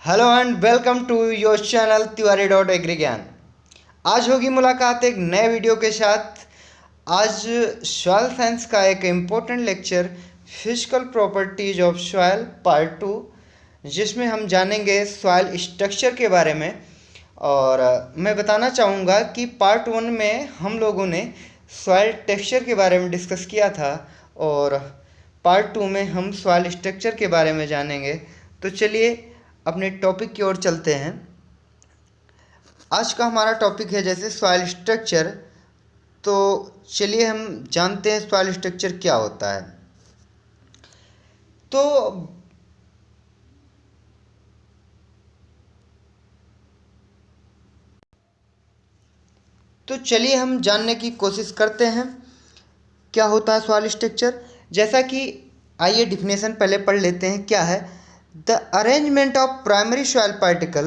Hello and welcome to your channel Tiwari dot agri Gyan. आज होगी मुलाकात एक नए वीडियो के साथ। आज सॉइल साइंस का एक important lecture physical properties of soil part 2, जिसमें हम जानेंगे सॉइल स्ट्रक्चर के बारे में। और मैं बताना चाहूँगा कि पार्ट 1 में हम लोगों ने सॉइल टेक्सचर के बारे में डिस्कस किया था और पार्ट 2 में हम सॉइल स्ट्रक्चर के बारे में जानेंगे। तो चलिए अपने टॉपिक की ओर चलते हैं। आज का हमारा टॉपिक है जैसे सॉइल स्ट्रक्चर। तो चलिए हम जानते हैं सॉइल स्ट्रक्चर क्या होता है। तो चलिए हम जानने की कोशिश करते हैं क्या होता है सॉइल स्ट्रक्चर। जैसा कि आइए डिफिनेशन पहले पढ़ लेते हैं क्या है। The arrangement of primary soil particle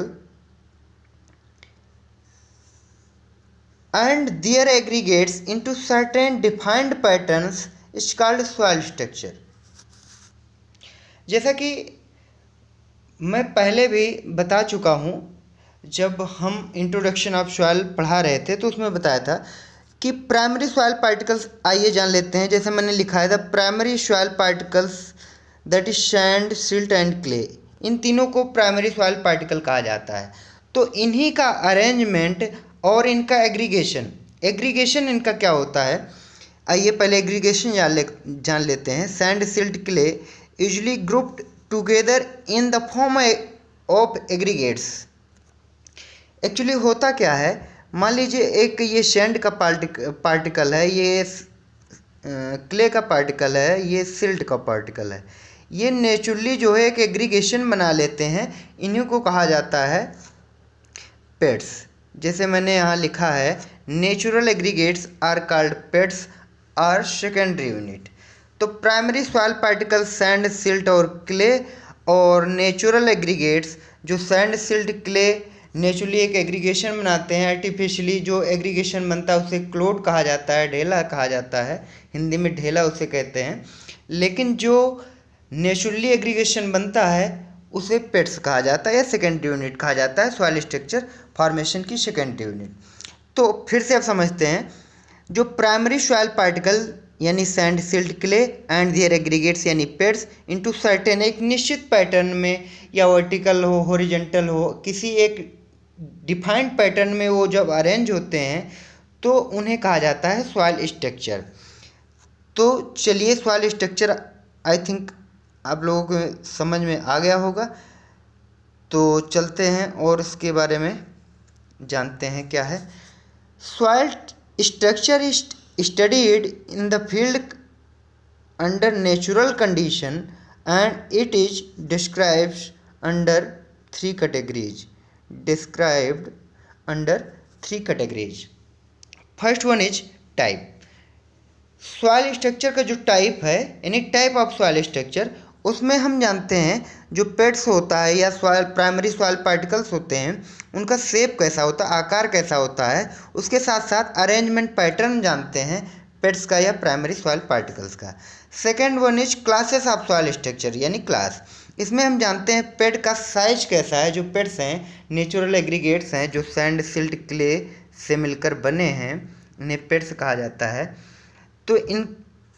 and their aggregates into certain defined patterns is called soil structure। जैसा कि मैं पहले भी बता चुका हूँ, जब हम इंट्रोडक्शन ऑफ सॉइल पढ़ा रहे थे तो उसमें बताया था कि प्राइमरी सॉइल पार्टिकल्स। आइए जान लेते हैं। जैसे मैंने लिखा है the primary soil particles that is sand, silt and clay. इन तीनों को प्राइमरी सॉइल पार्टिकल कहा जाता है। तो इन्हीं का अरेंजमेंट और इनका एग्रीगेशन इनका क्या होता है। आइए पहले एग्रीगेशन जान लेते हैं। Sand, silt, clay usually grouped together in the form of aggregates. Actually होता क्या है, मान लीजिए एक ये सैंड का पार्टिकल है, ये क्ले का पार्टिकल है, ये सिल्ट का पार्टिकल है। ये नेचुरली जो है एक एग्रीगेशन बना लेते हैं। इन्हीं को कहा जाता है पेड्स। जैसे मैंने यहाँ लिखा है natural aggregates are called peds are secondary unit. तो primary soil particle sand, silt और क्ले, और नेचुरल एग्रीगेट्स जो सैंड, सिल्ट, क्ले नेचुरली एक एग्रीगेशन बनाते हैं। आर्टिफिशियली जो एग्रीगेशन बनता है उसे क्लोड कहा जाता है, ढेला कहा जाता है, हिंदी में ढेला उसे कहते हैं। लेकिन जो नेचुरली एग्रीगेशन बनता है उसे पेड्स कहा जाता है या सेकेंडरी यूनिट कहा जाता है, सॉइल स्ट्रक्चर फॉर्मेशन की सेकेंडरी यूनिट। तो फिर से आप समझते हैं, जो प्राइमरी सॉइल पार्टिकल यानी sand, silt, clay and their aggregates यानी पेड्स इनटू सर्टेन एक निश्चित पैटर्न में, या वर्टिकल हो, हॉरिजॉन्टल हो, किसी एक डिफाइंड पैटर्न में वो जब अरेंज होते हैं तो उन्हें कहा जाता है सॉइल स्ट्रक्चर। तो चलिए सॉइल स्ट्रक्चर आई थिंक आप लोगों को समझ में आ गया होगा। तो चलते हैं और इसके बारे में जानते हैं क्या है। Soil structure is studied in the field under natural condition and it is described under three categories. First one is type. Soil structure का जो टाइप है यानी टाइप ऑफ सॉइल स्ट्रक्चर, उसमें हम जानते हैं जो पेड्स होता है या सॉइल प्राइमरी सॉइल पार्टिकल्स होते हैं उनका शेप कैसा होता है, आकार कैसा होता है। उसके साथ साथ अरेंजमेंट पैटर्न जानते हैं पेड्स का या प्राइमरी सॉइल पार्टिकल्स का। Second one is classes of soil structure यानी क्लास। इसमें हम जानते हैं पेड का साइज कैसा है। जो पेड्स हैं नेचुरल एग्रीगेट्स हैं जो सैंड, सिल्ट, क्ले से मिलकर बने हैं, इन्हें पेड्स कहा जाता है। तो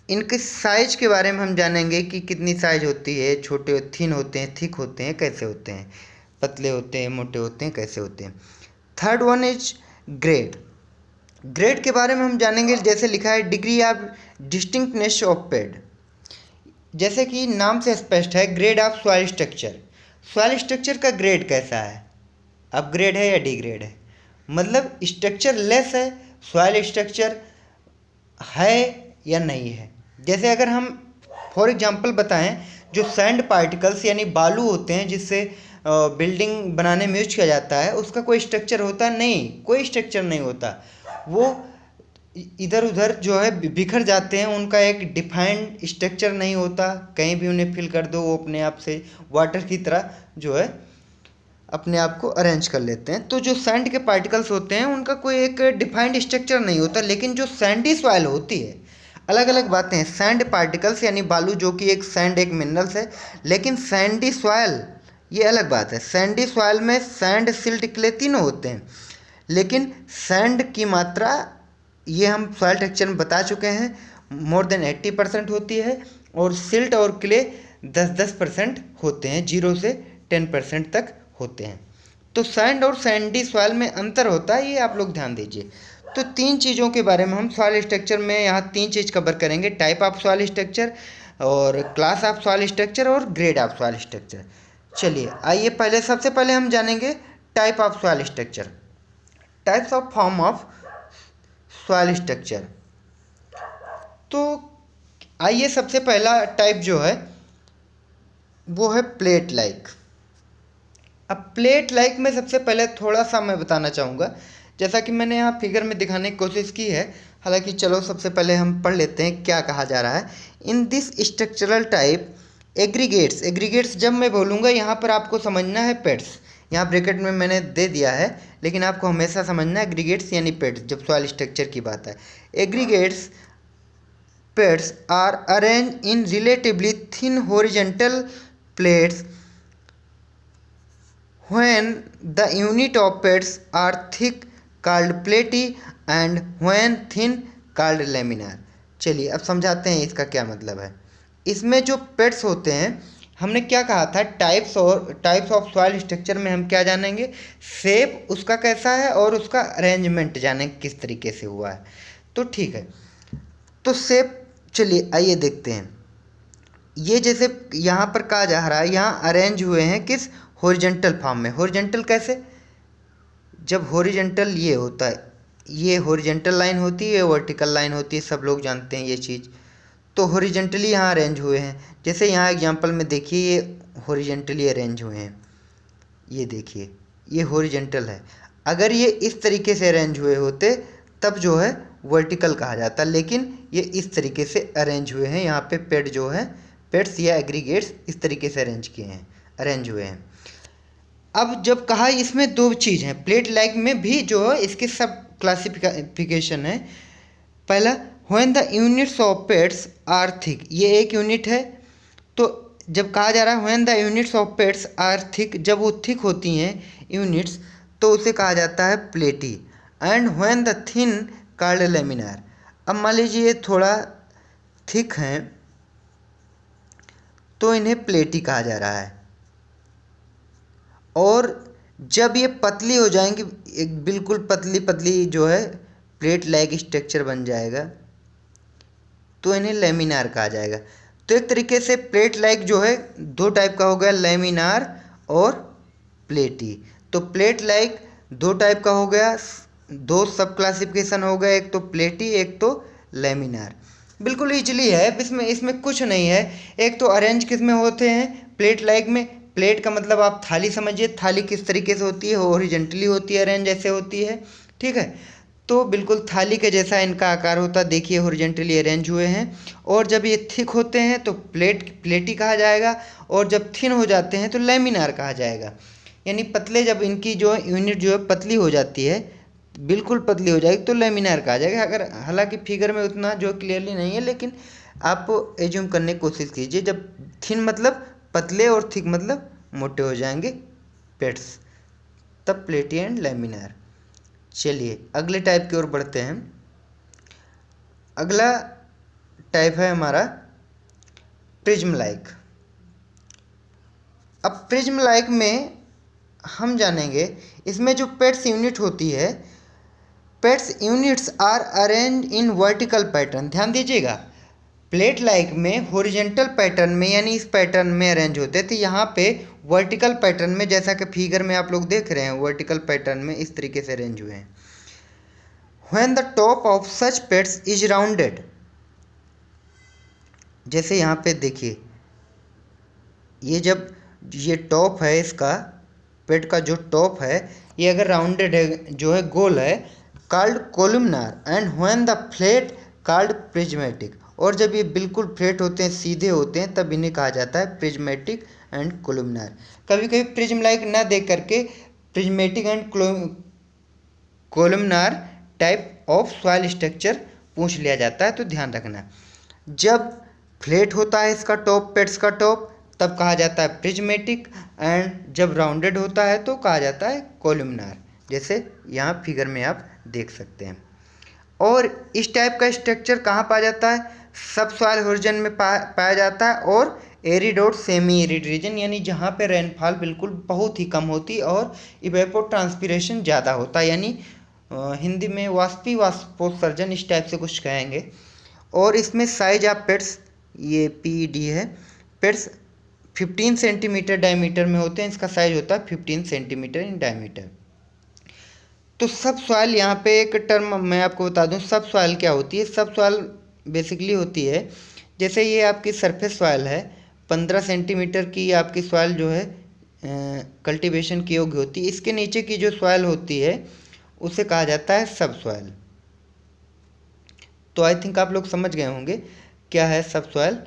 इनके साइज के बारे में हम जानेंगे कि कितनी साइज होती है, छोटे थिन होते हैं, थिक होते हैं, कैसे होते हैं, पतले होते हैं, मोटे होते हैं, कैसे होते हैं। Third one is grade. Grade के बारे में हम जानेंगे, जैसे लिखा है डिग्री ऑफ डिस्टिंक्टनेस ऑफ पेड। जैसे कि नाम से स्पष्ट है grade of soil structure. Soil structure का ग्रेड कैसा है, अपग्रेड है या डिग्रेड है, मतलब स्ट्रक्चर लेस है, सॉइल स्ट्रक्चर है या नहीं है। जैसे अगर हम फॉर एग्जांपल बताएं, जो सैंड पार्टिकल्स यानी बालू होते हैं जिससे बिल्डिंग बनाने में यूज किया जाता है, उसका कोई स्ट्रक्चर होता नहीं, कोई स्ट्रक्चर नहीं होता। वो इधर उधर जो है बिखर जाते हैं, उनका एक डिफाइंड स्ट्रक्चर नहीं होता। कहीं भी उन्हें फिल कर दो वो अपने आप से वाटर की तरह जो है अपने आप को अरेंज कर लेते हैं। तो जो सैंड के पार्टिकल्स होते हैं उनका कोई एक डिफाइंड स्ट्रक्चर नहीं होता। लेकिन जो सैंडी सॉइल होती है, अलग अलग बातें हैं। सैंड पार्टिकल्स यानी बालू, जो कि एक सैंड एक मिनरल्स है, लेकिन सैंडी सॉइल ये अलग बात है। सैंडी सॉइल में सैंड, सिल्ट, क्ले तीनों होते हैं, लेकिन सैंड की मात्रा ये हम सॉइल टेक्सचर में बता चुके हैं मोर देन 80% होती है, और सिल्ट और क्ले 10% होते हैं, 0 से 10% तक होते हैं। तो सैंड और सैंडी सॉइल में अंतर होता है, ये आप लोग ध्यान दीजिए। तो 3 चीज़ों के बारे में हम सॉइल स्ट्रक्चर में यहाँ 3 चीज़ कवर करेंगे, टाइप ऑफ सॉइल स्ट्रक्चर और क्लास ऑफ सॉइल स्ट्रक्चर और ग्रेड ऑफ सॉइल स्ट्रक्चर। चलिए आइए पहले सबसे पहले हम जानेंगे type of soil structure, types of form of soil structure. तो आइए सबसे पहला टाइप जो है वो है प्लेट लाइक। अब प्लेट लाइक में सबसे पहले थोड़ा सा मैं बताना चाहूँगा, जैसा कि मैंने यहाँ फिगर में दिखाने की कोशिश की है, हालांकि चलो सबसे पहले हम पढ़ लेते हैं क्या कहा जा रहा है। In this structural type aggregates, aggregates जब मैं बोलूँगा यहाँ पर आपको समझना है पेड्स, यहाँ ब्रैकेट में मैंने दे दिया है, लेकिन आपको हमेशा समझना है एग्रीगेट्स यानी पेड्स जब सॉइल स्ट्रक्चर की बात है। Aggregates peds are arrange in relatively thin horizontal plates when the unit of beds are thick called platy and when thin called laminar। चलिए अब समझाते हैं इसका क्या मतलब है। इसमें जो पेड्स होते हैं, हमने क्या कहा था, टाइप्स ऑफ सॉइल स्ट्रक्चर में हम क्या जानेंगे, शेप उसका कैसा है और उसका अरेंजमेंट जानेंगे किस तरीके से हुआ है। तो ठीक है, तो शेप चलिए आइए देखते हैं। ये जैसे यहाँ पर कहा जा रहा है, यहाँ अरेंज हुए हैं किस, हॉरिजॉन्टल फॉर्म में। हॉरिजॉन्टल कैसे, जब हॉरिजॉन्टल ये होता है, ये हॉरिजॉन्टल लाइन होती है, वर्टिकल लाइन होती है, सब लोग जानते हैं ये चीज़। तो हॉरिजॉन्टली यहाँ अरेंज हुए हैं, जैसे यहाँ एग्जांपल में देखिए ये हॉरिजॉन्टली अरेंज हुए हैं, ये देखिए ये हॉरिजॉन्टल है। अगर ये इस तरीके से अरेंज हुए होते तब जो है वर्टिकल कहा जाता, लेकिन ये इस तरीके से अरेंज हुए हैं। यहाँ पे पेड जो है, पेड्स या एग्रीगेट्स इस तरीके से अरेंज हुए हैं। अब जब कहा इसमें दो चीज़ हैं, प्लेट लाइक में भी जो है इसके सब क्लासिफिकेशन है। पहला, when the units of peds are thick, ये एक यूनिट है। तो जब कहा जा रहा है when the units of peds are thick, जब वो थिक होती हैं यूनिट्स, तो उसे कहा जाता है प्लेटी। And when the thin called laminar. अब मान लीजिए ये थोड़ा थिक हैं तो इन्हें प्लेटी कहा जा रहा है, और जब ये पतली हो जाएंगी, एक बिल्कुल पतली पतली जो है प्लेट लाइक स्ट्रक्चर बन जाएगा, तो इन्हें लेमिनार कहा जाएगा। तो एक तरीके से प्लेट लाइक जो है दो टाइप का हो गया, लेमिनार और प्लेटी। तो प्लेट लाइक दो टाइप का हो गया, दो सब क्लासिफिकेशन हो गए, एक तो प्लेटी एक तो लेमिनार। बिल्कुल इजीली है, इसमें कुछ नहीं है। एक तो अरेंज किस में होते हैं, प्लेट लाइक में। प्लेट का मतलब आप थाली समझिए, थाली किस तरीके से होती है, हॉरिजॉन्टली होती है, अरेंज ऐसे होती है, ठीक है। तो बिल्कुल थाली के जैसा इनका आकार होता है, देखिए हॉरिजॉन्टली अरेंज हुए हैं। और जब ये थिक होते हैं तो प्लेटी कहा जाएगा, और जब थिन हो जाते हैं तो लेमिनार कहा जाएगा। यानी पतले, जब इनकी जो यूनिट जो है पतली हो जाती है, बिल्कुल पतली हो जाएगी, तो लेमिनार कहा जाएगा। अगर हालांकि फिगर में उतना जो क्लियरली नहीं है, लेकिन आप एज्यूम करने की कोशिश कीजिए। जब थिन मतलब पतले और थिक मतलब मोटे हो जाएंगे पेड्स, तब प्लेटी एंड लेमिनार। चलिए अगले टाइप की ओर बढ़ते हैं। अगला टाइप है हमारा प्रिज्म लाइक। अब प्रिज्म लाइक में हम जानेंगे, इसमें जो पेड्स यूनिट होती है, peds units are arrange in vertical pattern. ध्यान दीजिएगा, प्लेट लाइक में हॉरिजॉन्टल पैटर्न में यानी इस पैटर्न में अरेंज होते थे, यहाँ पे वर्टिकल पैटर्न में, जैसा कि फिगर में आप लोग देख रहे हैं, वर्टिकल पैटर्न में इस तरीके से अरेंज हुए हैं। When the top of such pads is rounded, जैसे यहाँ पे देखिए, ये जब ये टॉप है इसका, पेड का जो टॉप है, ये अगर राउंडेड है, जो है गोल है, called columnar. And when the flat called prismatic. और जब ये बिल्कुल फ्लैट होते हैं, सीधे होते हैं, तब इन्हें कहा जाता है प्रिज्मेटिक एंड कोलुमनार। कभी कभी प्रिज्म लाइक ना देख करके prismatic and columnar type of soil structure पूछ लिया जाता है, तो ध्यान रखना। जब फ्लैट होता है इसका टॉप, पेड्स का टॉप, तब कहा जाता है प्रिज्मेटिक, एंड जब राउंडेड होता है तो कहा जाता है कोलुमिनार, जैसे यहाँ फिगर में आप देख सकते हैं। और इस टाइप का स्ट्रक्चर कहाँ पाया जाता है? सब सॉइल होरिजन में पाया जाता है, और एरिड और सेमी एरिड रीजन, यानी जहाँ पे रेनफॉल बिल्कुल बहुत ही कम होती और इवेपोर ट्रांसपिरेशन ज़्यादा होता है, यानी हिंदी में वाष्पोत्सर्जन इस टाइप से कुछ कहेंगे। और इसमें साइज ऑफ पेट्स, ये PED है, पेट्स 15 सेंटीमीटर डायमीटर में होते हैं। इसका साइज होता है 15 सेंटीमीटर इन डायमीटर। तो सब सॉइल, यहाँ पे एक टर्म मैं आपको बता दूं, सब सॉइल क्या होती है? सब सॉइल बेसिकली होती है, जैसे ये आपकी सरफेस सॉइल है, 15 सेंटीमीटर की आपकी सॉइल जो है कल्टीवेशन की योग्य होती है। इसके नीचे की जो सॉइल होती है उसे कहा जाता है सब सॉइल। तो आई थिंक आप लोग समझ गए होंगे क्या है सब सॉइल।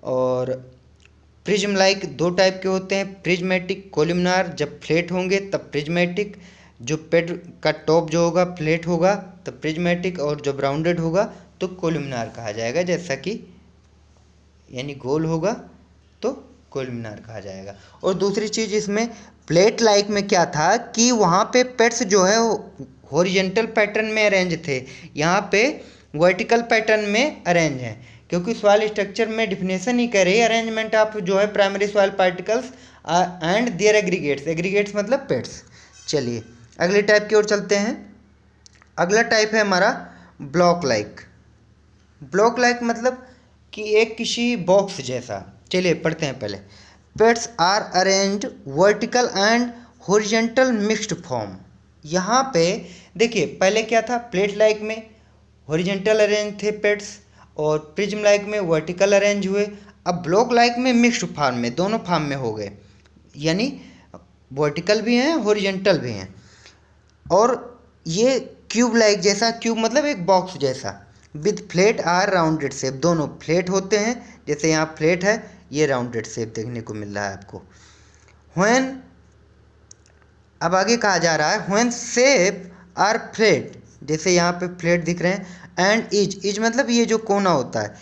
और प्रिज्म लाइक दो टाइप के होते हैं, प्रिज्मेटिक, कोलुमिनार। जब फ्लैट होंगे तब प्रिज्मेटिक, जो पेड का टॉप जो होगा फ्लैट होगा तब प्रिज्मेटिक, और जब राउंडेड होगा तो कोलुमिनार कहा जाएगा, जैसा कि यानी गोल होगा तो कोलुमिनार कहा जाएगा। और दूसरी चीज़ इसमें प्लेट लाइक में क्या था कि वहाँ पे पेट्स जो है हॉरिजेंटल पैटर्न में अरेंज थे, यहाँ पे वर्टिकल पैटर्न में अरेंज हैं, क्योंकि सॉइल स्ट्रक्चर में डिफिनेशन ही कह रही है अरेंजमेंट ऑफ जो है primary soil particles and their aggregates. Aggregates मतलब पेट्स। चलिए अगले टाइप की ओर चलते हैं। अगला टाइप है हमारा ब्लॉक लाइक। ब्लॉक लाइक मतलब कि एक किसी बॉक्स जैसा। चलिए पढ़ते हैं पहले। Peds are arranged vertical and horizontal mixed form. यहाँ पे देखिए पहले क्या था, प्लेट लाइक में हॉरिजेंटल अरेंज थे पेट्स, और प्रिज्म लाइक में वर्टिकल अरेंज हुए। अब ब्लॉक लाइक में मिक्स्ड फॉर्म में, दोनों फॉर्म में हो गए, यानी वर्टिकल भी हैं हॉरिजेंटल भी हैं। और ये क्यूब लाइक जैसा, क्यूब मतलब एक बॉक्स जैसा, with flat or rounded shape, दोनों फ्लैट होते हैं, जैसे यहाँ फ्लैट है, ये राउंडेड शेप देखने को मिल रहा है आपको। व्हेन, अब आगे कहा जा रहा है व्हेन शेप आर फ्लैट, जैसे यहाँ पे फ्लैट दिख रहे हैं, एंड इज मतलब ये जो कोना होता है,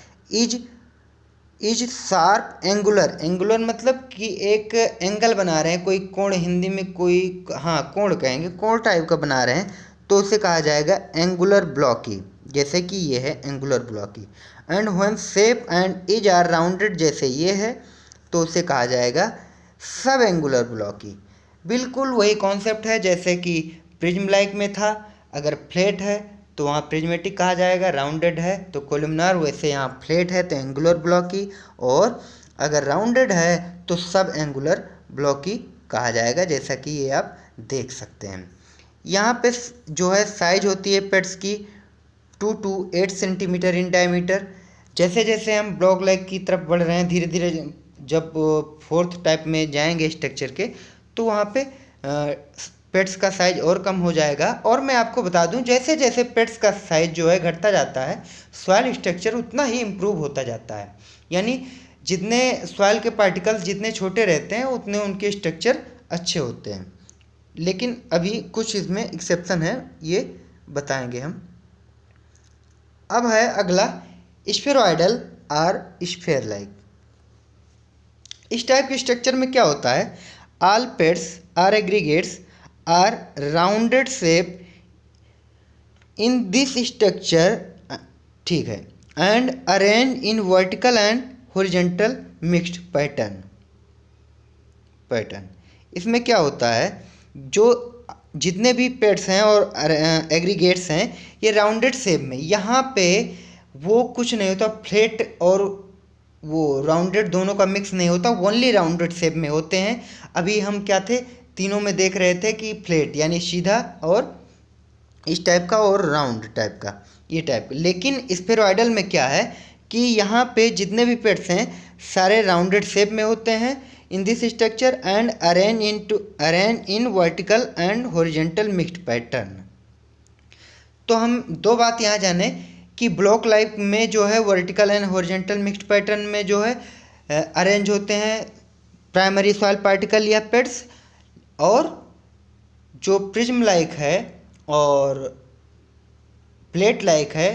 इज शार्प एंगुलर। एंगुलर मतलब कि एक एंगल बना रहे हैं, कोई कोण, हिंदी में कोई, हाँ कोण कहेंगे, कोण टाइप का बना रहे हैं, तो उसे कहा जाएगा एंगुलर ब्लॉकी, जैसे कि ये है angular blocky. And when shape and is are rounded, जैसे ये है, तो उसे कहा जाएगा सब एंगुलर ब्लॉकी। बिल्कुल वही कॉन्सेप्ट है जैसे कि प्रिज्म लाइक में था, अगर फ्लैट है तो वहाँ प्रिज्मेटिक कहा जाएगा, राउंडेड है तो कोलुमिनार, वैसे यहाँ फ्लैट है तो एंगुलर ब्लॉकी, और अगर राउंडेड है तो सब एंगुलर ब्लॉकी कहा जाएगा, जैसा कि ये आप देख सकते हैं। यहाँ पे जो है साइज होती है पेट्स की 2 to 8 सेंटीमीटर इन डायमीटर। जैसे जैसे हम ब्लॉक लाइक की तरफ बढ़ रहे हैं, धीरे धीरे जब फोर्थ टाइप में जाएंगे स्ट्रक्चर के, तो वहाँ पे पेट्स का साइज और कम हो जाएगा। और मैं आपको बता दूं, जैसे जैसे पेट्स का साइज जो है घटता जाता है, सॉइल स्ट्रक्चर उतना ही इम्प्रूव होता जाता है, यानी जितने सॉइल के पार्टिकल्स जितने छोटे रहते हैं उतने उनके स्ट्रक्चर अच्छे होते हैं। लेकिन अभी कुछ इसमें एक्सेप्शन है, ये बताएंगे हम। अब है अगला स्फेरॉइडल और स्फेयर लाइक। इस टाइप के स्ट्रक्चर में क्या होता है, all peds or aggregates are rounded shape in this structure, ठीक है, and arrange in vertical and horizontal mixed pattern. इसमें क्या होता है, जो जितने भी पेट्स हैं और एग्रीगेट्स हैं, ये राउंडेड शेप में, यहाँ पे वो कुछ नहीं होता, फ्लैट और वो राउंडेड दोनों का मिक्स नहीं होता, ओनली राउंडेड शेप में होते हैं। अभी हम क्या थे, तीनों में देख रहे थे कि फ्लैट यानी सीधा और इस टाइप का और राउंड टाइप का, ये टाइप। लेकिन स्फेरॉइडल में क्या है कि यहाँ पे जितने भी पेट्स हैं सारे राउंडेड शेप में होते हैं इन this structure, and arrange in vertical and horizontal mixed pattern. तो हम दो बात यहाँ जाने कि ब्लॉक लाइक में जो है vertical and horizontal mixed pattern में जो है अरेंज होते हैं प्राइमरी सॉइल पार्टिकल या पेट्स, और जो प्रिज्म लाइक है और प्लेट लाइक है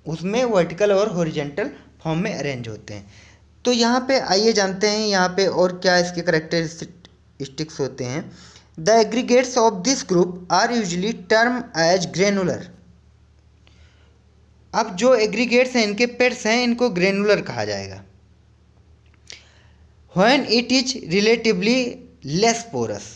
उसमें वर्टिकल और हॉरिजॉन्टल फॉर्म में अरेंज होते हैं। तो यहाँ पे आइए जानते हैं यहाँ पे और क्या इसके करेक्टरिस्टिक्स होते हैं। The aggregates of this group are usually term as granular. अब जो एग्रीगेट्स हैं इनके पेट्स हैं, इनको ग्रेनुलर कहा जाएगा। When it is relatively less porous.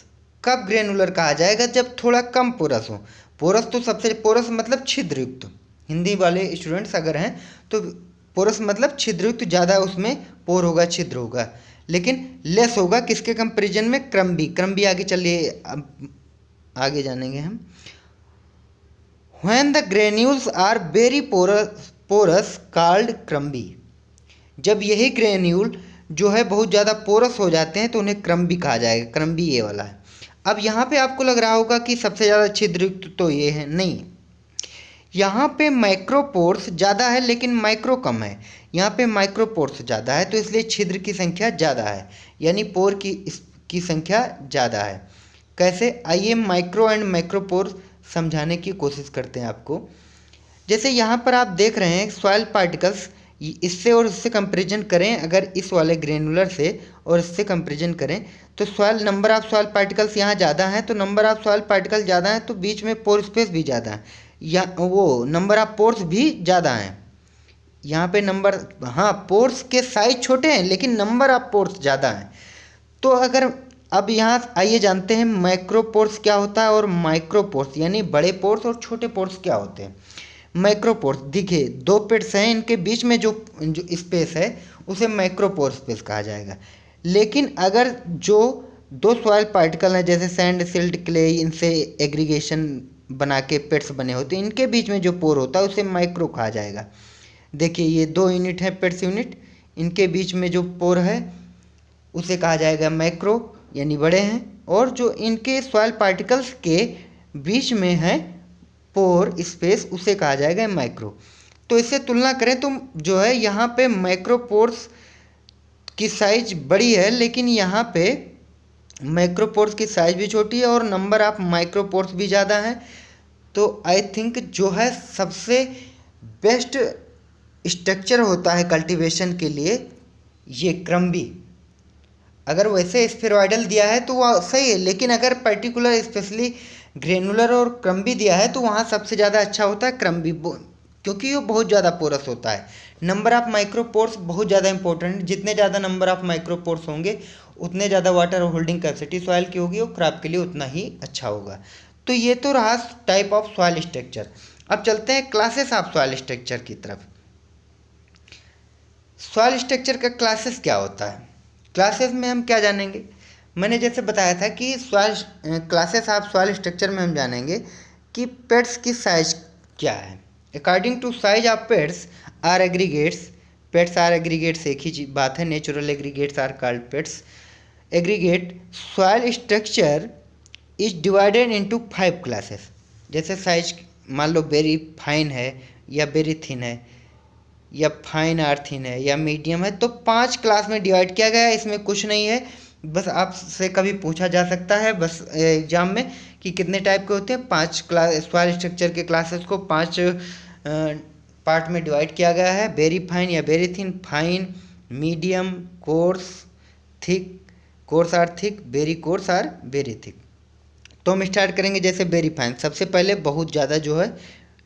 कब ग्रेनुलर कहा जाएगा? जब थोड़ा कम पोरस हो। पोरस तो सबसे पोरस मतलब छिद्रयुक्त। हिंदी वाले स्टूडेंट्स अगर हैं तो पोरस मतलब छिद्रयुक्त, ज़्यादा उसमें पोर होगा, छिद्र होगा। लेकिन लेस होगा किसके कंपेरिजन में? क्रम्बी आगे चलिए, अब आगे जानेंगे हम। When the granules are very porous called crumby. जब यही ग्रेन्यूल जो है बहुत ज़्यादा पोरस हो जाते हैं तो उन्हें क्रम्बी कहा जाएगा। क्रम्बी ये वाला है। अब यहाँ पे आपको लग रहा होगा कि सबसे ज़्यादा छिद्रयुक्त तो ये है, नहीं। यहाँ पे माइक्रोपोर्स ज़्यादा है लेकिन माइक्रो कम है। यहाँ पे माइक्रोपोर्स ज़्यादा है तो इसलिए छिद्र की संख्या ज़्यादा है, यानी पोर की संख्या ज़्यादा है। कैसे? आइए माइक्रो एंड माइक्रोपोर समझाने की कोशिश करते हैं आपको। जैसे यहाँ पर आप देख रहे हैं सॉइल पार्टिकल्स, इससे और इससे कंपेरिजन करें, अगर इस वाले ग्रेनुलर से और इससे कंपेरिजन करें तो soil number of soil particles यहाँ ज़्यादा हैं, तो नंबर ऑफ सॉइल पार्टिकल ज़्यादा हैं तो बीच में पोर स्पेस भी ज़्यादा है, या वो नंबर ऑफ पोर्स भी ज़्यादा हैं। यहाँ पे नंबर, हाँ पोर्स के साइज छोटे हैं लेकिन नंबर ऑफ पोर्स ज़्यादा हैं। तो अगर अब यहाँ आइए जानते हैं माइक्रोपोर्स क्या होता है और माइक्रोपोर्स यानी बड़े पोर्स और छोटे पोर्स क्या होते हैं। माइक्रोपोर्स देखिए, दो पेट्स हैं, इनके बीच में जो स्पेस है उसे माइक्रोपोर स्पेस कहा जाएगा। लेकिन अगर जो दो सॉइल पार्टिकल हैं जैसे सैंड, सिल्ट, क्ले, इनसे एग्रीगेशन बना के पेट्स बने होते हैं, इनके बीच में जो पोर होता है उसे माइक्रो कहा जाएगा। देखिए ये 2 यूनिट है पेट्स यूनिट, इनके बीच में जो पोर है उसे कहा जाएगा माइक्रो यानी बड़े हैं, और जो इनके सॉइल पार्टिकल्स के बीच में है पोर स्पेस उसे कहा जाएगा माइक्रो। तो इससे तुलना करें तो जो है यहाँ पे माइक्रोपोर्स की साइज बड़ी है लेकिन यहाँ पे माइक्रोपोर्स की साइज भी छोटी है और नंबर ऑफ माइक्रोपोर्स भी ज़्यादा हैं। तो आई थिंक जो है सबसे बेस्ट स्ट्रक्चर होता है कल्टीवेशन के लिए ये क्रम्बी। अगर वैसे स्फेरॉइडल दिया है तो वह सही है, लेकिन अगर पर्टिकुलर स्पेशली ग्रेनुलर और क्रम्बी दिया है तो वहाँ सबसे ज़्यादा अच्छा होता है क्रम्बी, क्योंकि वो बहुत ज़्यादा पोरस होता है। नंबर ऑफ माइक्रोपोर्स बहुत ज़्यादा इंपॉर्टेंट, जितने ज़्यादा नंबर ऑफ माइक्रोपोर्स होंगे उतने ज़्यादा वाटर होल्डिंग कैपेसिटी सॉइल की होगी और क्रॉप के लिए उतना ही अच्छा होगा। तो ये तो रहा टाइप ऑफ सॉइल स्ट्रक्चर। अब चलते हैं क्लासेस ऑफ सॉइल स्ट्रक्चर की तरफ। सॉइल स्ट्रक्चर का क्लासेस क्या होता है? क्लासेस में हम क्या जानेंगे? मैंने जैसे बताया था कि soil classes of soil structure में हम जानेंगे कि पेट्स की साइज क्या है। According to size of peds or aggregates. Peds or aggregates एक ही बात है, natural aggregates are called peds. Aggregate soil structure is divided into 5 classes. जैसे साइज मान लो वेरी फाइन है या वेरी थिन है या फाइन आर थिन है या मीडियम है, तो 5 क्लास में डिवाइड किया गया है। इसमें कुछ नहीं है, बस आपसे कभी पूछा जा सकता है बस एग्जाम में कि कितने टाइप के होते हैं। 5 क्लास सॉइल स्ट्रक्चर के क्लासेस को 5 पार्ट में डिवाइड किया गया है। वेरी फाइन या very thin, fine, medium, coarse, thick, coarse or thick, very coarse or very thick. तो हम स्टार्ट करेंगे जैसे वेरी फाइन। सबसे पहले बहुत ज़्यादा जो है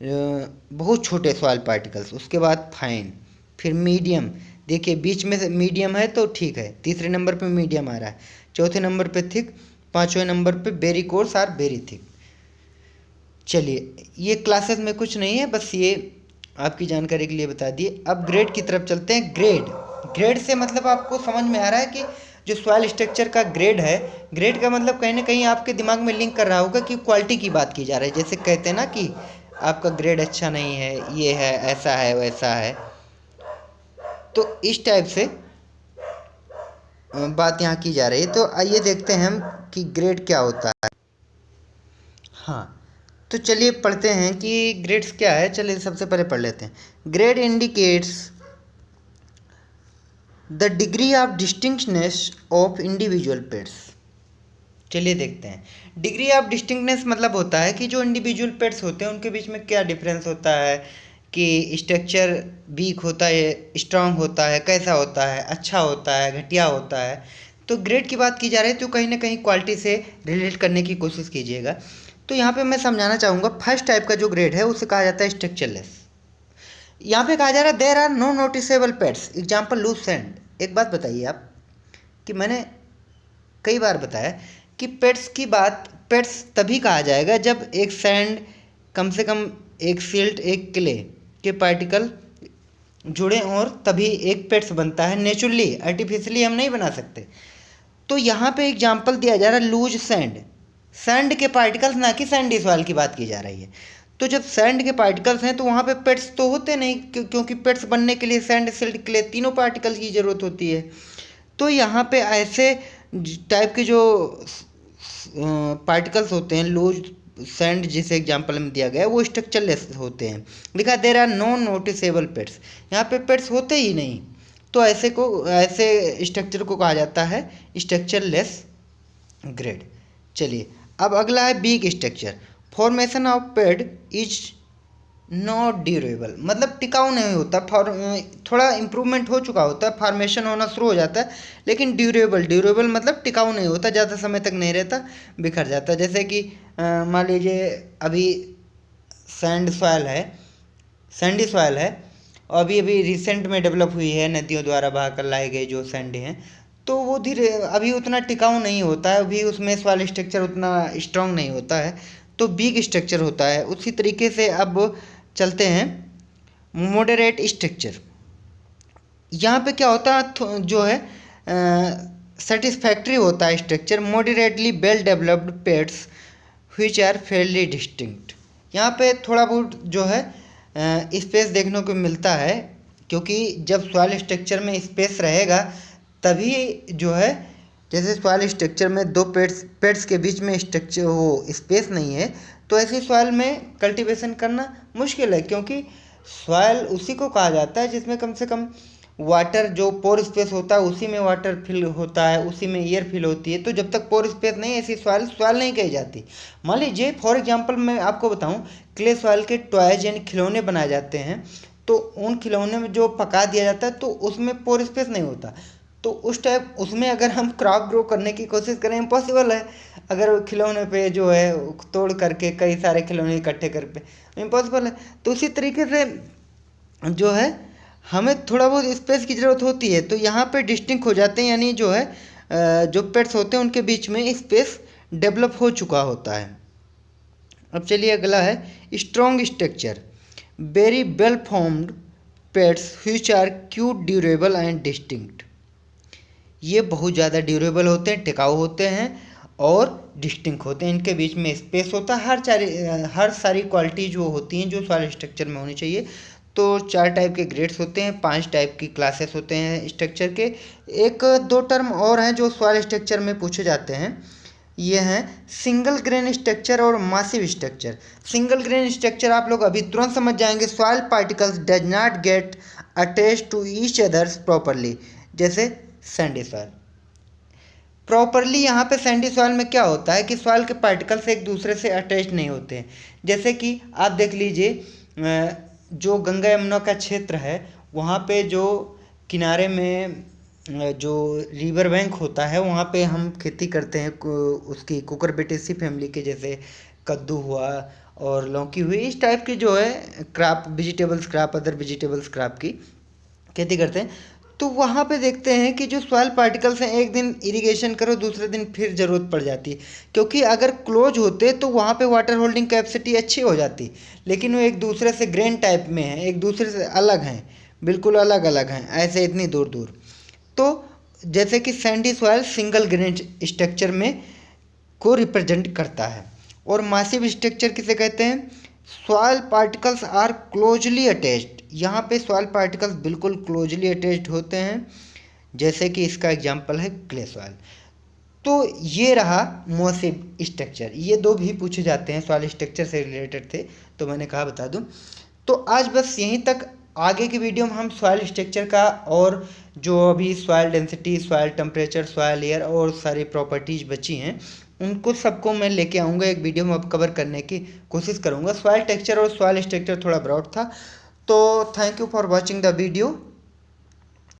बहुत छोटे सॉइल पार्टिकल्स, उसके बाद फाइन, फिर मीडियम। देखिए बीच में से मीडियम है तो ठीक है, तीसरे नंबर पे मीडियम आ रहा है, चौथे नंबर पे थिक, पांचवें नंबर पे वेरी कोर्स और वेरी थिक। चलिए ये क्लासेस में कुछ नहीं है, बस ये आपकी जानकारी के लिए बता दिए। अब ग्रेड की तरफ चलते हैं। ग्रेड से मतलब आपको समझ में आ रहा है कि जो सॉइल स्ट्रक्चर का ग्रेड है, ग्रेड का मतलब कहीं ना कहीं आपके दिमाग में लिंक कर रहा होगा कि क्वालिटी की बात की जा रही है। जैसे कहते हैं ना कि आपका ग्रेड अच्छा नहीं है, ये है, ऐसा है, वैसा है, तो इस टाइप से बात यहाँ की जा रही है। तो आइए देखते हैं हम कि ग्रेड क्या होता है। हाँ तो चलिए पढ़ते हैं कि ग्रेड्स क्या है। चलिए सबसे पहले पढ़ लेते हैं। Grade indicates the degree of distinctness of individual peds. चलिए देखते हैं। डिग्री ऑफ डिस्टिंक्टनेस मतलब होता है कि जो इंडिविजुअल पेट्स होते हैं उनके बीच में क्या डिफरेंस होता है, कि स्ट्रक्चर वीक होता है, स्ट्रांग होता है, कैसा होता है, अच्छा होता है, घटिया होता है। तो ग्रेड की बात की जा रही है तो कहीं ना कहीं क्वालिटी से रिलेट करने की कोशिश कीजिएगा। तो यहाँ पे मैं समझाना चाहूँगा, फर्स्ट टाइप का जो ग्रेड है उसे कहा जाता है स्ट्रक्चरलेस। यहाँ पे कहा जा रहा है there are no noticeable peds, example loose sand. एक बात बताइए आप, कि मैंने कई बार बताया कि पेट्स तभी कहा जाएगा जब एक सैंड, कम से कम एक सिल्ट, एक क्ले के पार्टिकल जुड़े और तभी एक पेट्स बनता है। नेचुरली, आर्टिफिशियली हम नहीं बना सकते। तो यहाँ पे एग्जांपल दिया जा रहा है लूज सैंड, सैंड के पार्टिकल्स, ना कि सैंडी सॉइल की बात की जा रही है। तो जब सैंड के पार्टिकल्स हैं तो वहाँ पे पेट्स तो होते नहीं, क्योंकि पेट्स बनने के लिए सैंड, सिल्ट, क्ले तीनों पार्टिकल्स की ज़रूरत होती है। तो यहाँ पे ऐसे टाइप के जो पार्टिकल्स होते हैं, लूज सैंड जिसे एग्जांपल में दिया गया है, वो स्ट्रक्चरलेस होते हैं। लिखा there are no noticeable peds, यहाँ पे पेट्स होते ही नहीं। तो ऐसे स्ट्रक्चर को कहा जाता है स्ट्रक्चरलेस ग्रेड। चलिए अब अगला है weak structure. Formation of ped is not durable, मतलब टिकाऊ नहीं होता। थोड़ा इम्प्रूवमेंट हो चुका होता है, फॉर्मेशन होना शुरू हो जाता है, लेकिन ड्यूरेबल मतलब टिकाऊ नहीं होता, ज़्यादा समय तक नहीं रहता, बिखर जाता है। जैसे कि मान लीजिए अभी सैंडी सॉयल है और अभी अभी रिसेंट में डेवलप हुई है, नदियों द्वारा बहाकर लाए गए जो सैंड हैं, तो वो धीरे अभी उतना टिकाऊ नहीं होता है, अभी उसमें सॉइल स्ट्रक्चर उतना स्ट्रांग नहीं होता है, तो वीक स्ट्रक्चर होता है। उसी तरीके से अब चलते हैं मॉडरेट स्ट्रक्चर। यहाँ पे क्या होता है, जो है सेटिस्फैक्ट्री होता है structure, moderately well developed peds which are fairly distinct. यहाँ पे थोड़ा बहुत जो है स्पेस देखने को मिलता है, क्योंकि जब सॉइल स्ट्रक्चर में स्पेस रहेगा तभी जो है, जैसे सॉइल स्ट्रक्चर में दो पेड्स के बीच में स्ट्रक्चर हो, स्पेस नहीं है, तो ऐसी सॉइल में कल्टीवेशन करना मुश्किल है, क्योंकि सॉइल उसी को कहा जाता है जिसमें कम से कम वाटर, जो पोर स्पेस होता है उसी में वाटर फिल होता है, उसी में एयर फिल होती है। तो जब तक पोर स्पेस नहीं, ऐसी सॉइल नहीं कही जाती। मान लीजिए फॉर एग्जांपल मैं आपको बताऊं, क्ले सॉइल के टॉयज यानी खिलौने बनाए जाते हैं, तो उन खिलौने में जो पका दिया जाता है तो उसमें पोर स्पेस नहीं होता। तो उसमें अगर हम क्रॉप ग्रो करने की कोशिश करें, इम्पॉसिबल है। अगर खिलौने पे जो है तोड़ करके कई सारे खिलौने इकट्ठे करके, इम्पॉसिबल है। तो उसी तरीके से जो है हमें थोड़ा बहुत स्पेस की ज़रूरत होती है, तो यहाँ पे डिस्टिंक्ट हो जाते हैं, यानी जो है जो पेट्स होते हैं उनके बीच में स्पेस डेवलप हो चुका होता है। अब चलिए अगला है strong structure. Very well formed peds which are quite, durable and distinct. ये बहुत ज़्यादा ड्यूरेबल होते हैं, टिकाऊ होते हैं और डिस्टिंक्ट होते हैं। इनके बीच में स्पेस होता है, हर सारी क्वालिटी जो होती हैं जो सॉइल स्ट्रक्चर में होनी चाहिए। तो 4 टाइप के ग्रेड्स होते हैं, 5 टाइप की क्लासेस होते हैं स्ट्रक्चर के। एक दो टर्म और हैं जो सॉइल स्ट्रक्चर में पूछे जाते हैं, ये हैं सिंगल ग्रेन स्ट्रक्चर और massive structure. Single grain structure आप लोग अभी तुरंत समझ जाएंगे, soil particles does not get attach to each others properly, जैसे सैंडी सॉइल। प्रॉपरली यहाँ पे सैंडी सॉइल में क्या होता है कि सॉइल के पार्टिकल्स एक दूसरे से अटैच नहीं होते हैं। जैसे कि आप देख लीजिए जो गंगा यमुना का क्षेत्र है, वहाँ पे जो किनारे में जो रिवर बैंक होता है, वहाँ पे हम खेती करते हैं उसकी कुकुरबिटेसी फैमिली के, जैसे कद्दू हुआ और लौकी हुई, इस टाइप की जो है crop, vegetables crop, other vegetables crop की खेती करते हैं। तो वहाँ पे देखते हैं कि जो सॉइल पार्टिकल्स हैं, एक दिन इरिगेशन करो, दूसरे दिन फिर ज़रूरत पड़ जाती है, क्योंकि अगर क्लोज होते तो वहाँ पे वाटर होल्डिंग कैपेसिटी अच्छी हो जाती, लेकिन वो एक दूसरे से ग्रेन टाइप में हैं, एक दूसरे से अलग हैं, बिल्कुल अलग अलग हैं, ऐसे इतनी दूर दूर। तो जैसे कि Sandy soil single grain structure में को रिप्रेजेंट करता है। और मासिव स्ट्रक्चर किसे कहते हैं? Soil particles are closely attached. यहाँ पे सॉइल पार्टिकल्स बिल्कुल क्लोजली अटैच्ड होते हैं, जैसे कि इसका एग्जांपल है क्ले सॉइल। तो ये रहा मासिव स्ट्रक्चर, ये दो भी पूछे जाते हैं, सॉइल स्ट्रक्चर से रिलेटेड थे तो मैंने कहा बता दूं। तो आज बस यहीं तक। आगे की वीडियो में हम सॉइल स्ट्रक्चर का और जो अभी soil density, soil temperature, soil air और सारी प्रॉपर्टीज़ बची हैं, उनको सबको मैं लेके आऊँगा एक वीडियो में, अब कवर करने की कोशिश करूँगा। सॉइल टेक्सचर और सॉइल स्ट्रक्चर थोड़ा ब्रॉड था, तो thank you for watching the video.